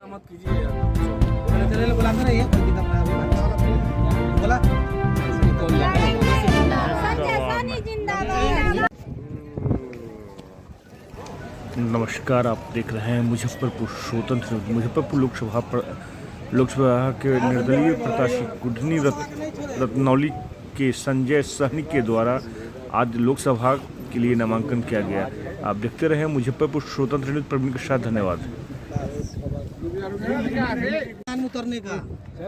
मत कीजिए यार। चले बुलाते रहिए बोला। नमस्कार, आप देख रहे हैं मुजफ्फरपुर स्वतंत्र मुजफ्फरपुर लोकसभा के निर्दलीय प्रत्याशी कुढ़नी रत्नौली के संजय सहनी के द्वारा आज लोकसभा के लिए नामांकन किया गया। आप देखते रहे मुजफ्फरपुर स्वतंत्र न्यूज़। प्रवीण के साथ धन्यवाद। उतरने का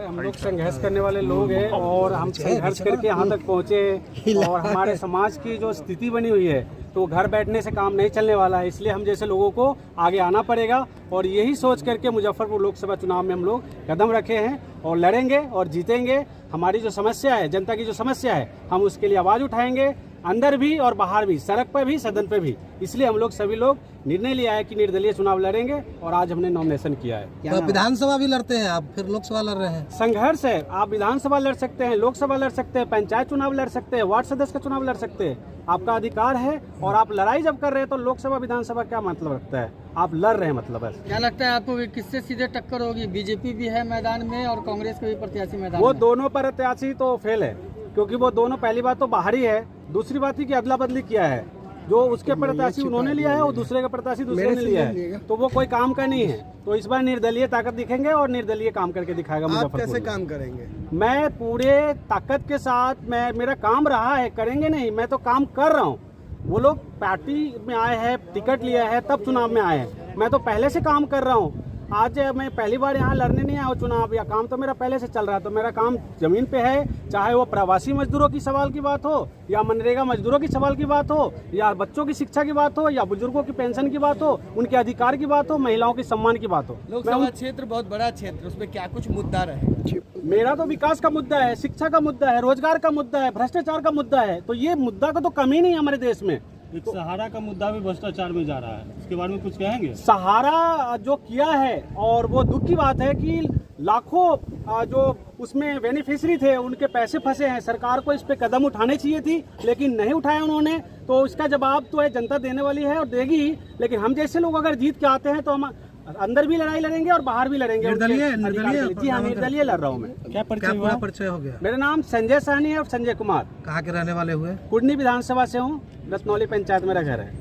हम लोग संघर्ष करने वाले लोग हैं और हम संघर्ष करके यहाँ तक पहुँचे और हमारे समाज की जो स्थिति बनी हुई है तो घर बैठने से काम नहीं चलने वाला है, इसलिए हम जैसे लोगों को आगे आना पड़ेगा और यही सोच करके मुजफ्फरपुर लोकसभा चुनाव में हम लोग कदम रखे हैं और लड़ेंगे और जीतेंगे। हमारी जो समस्या है, जनता की जो समस्या है, हम उसके लिए आवाज़ उठाएंगे, अंदर भी और बाहर भी, सड़क पर भी, सदन पर भी। इसलिए हम लोग सभी लोग निर्णय लिया है कि निर्दलीय चुनाव लड़ेंगे और आज हमने नॉमिनेशन किया है। तो विधानसभा भी लड़ते हैं आप, फिर लोकसभा लड़ रहे हैं। संघर्ष है, आप विधानसभा लड़ सकते हैं, लोकसभा लड़ सकते हैं, पंचायत चुनाव लड़ सकते हैं, वार्ड सदस्य का चुनाव लड़ सकते हैं, आपका अधिकार है। और आप लड़ाई जब कर रहे हैं तो लोकसभा विधानसभा क्या मतलब रखता है, आप लड़ रहे हैं मतलब है। क्या लगता है आपको किससे सीधे टक्कर होगी? बीजेपी भी है मैदान में और कांग्रेस के भी प्रत्याशी मैदान वो में। दोनों प्रत्याशी तो फेल है, क्योंकि वो दोनों पहली बात तो बाहर ही है, दूसरी बात ही कि अदला बदली किया है। जो उसके प्रत्याशी उन्होंने लिया है और दूसरे का प्रत्याशी दूसरे ने लिया है, तो वो कोई काम का नहीं है। तो इस बार निर्दलीय ताकत दिखेंगे और निर्दलीय काम करके दिखाएगा मुजफ्फरपुर। कैसे काम करेंगे? मैं पूरे ताकत के साथ, मेरा काम रहा है, करेंगे नहीं, मैं तो काम कर रहा हूँ। वो लोग पार्टी में आए हैं, टिकट लिया है, तब चुनाव में आए हैं। मैं तो पहले से काम कर रहा हूँ। आज मैं पहली बार यहाँ लड़ने नहीं आया चुनाव, या काम तो मेरा पहले से चल रहा है। तो मेरा काम जमीन पे है, चाहे वो प्रवासी मजदूरों की सवाल की बात हो, या मनरेगा मजदूरों की सवाल की बात हो, या बच्चों की शिक्षा की बात हो, या बुजुर्गों की पेंशन की बात हो, उनके अधिकार की बात हो, महिलाओं के सम्मान की बात हो। लोकसभा क्षेत्र बहुत बड़ा क्षेत्र, उसमें क्या कुछ मुद्दा रहे? मेरा तो विकास का मुद्दा है, शिक्षा का मुद्दा है, रोजगार का मुद्दा है, भ्रष्टाचार का मुद्दा है। तो ये मुद्दा का तो कमी नहीं है हमारे देश में। एक सहारा का मुद्दा भी भ्रष्टाचार में जा रहा है, इसके बारे में कुछ कहेंगे? सहारा जो किया है, और वो दुख की बात है कि लाखों जो उसमें बेनिफिशियरी थे उनके पैसे फंसे हैं। सरकार को इस पे कदम उठाने चाहिए थी, लेकिन नहीं उठाया उन्होंने। तो इसका जवाब तो है जनता देने वाली है और देगी ही। लेकिन हम जैसे लोग अगर जीत के आते हैं तो हम अंदर भी लड़ाई लड़ेंगे और बाहर भी लड़ेंगे। जी हाँ, निर्दलीय लड़ रहा हूँ मैं। क्या पूरा परिचय हो गया? मेरा नाम संजय सहनी है और संजय कुमार। कहाँ के रहने वाले हुए? कुढ़नी विधानसभा से हूँ, रत्नौली पंचायत मेरा घर है।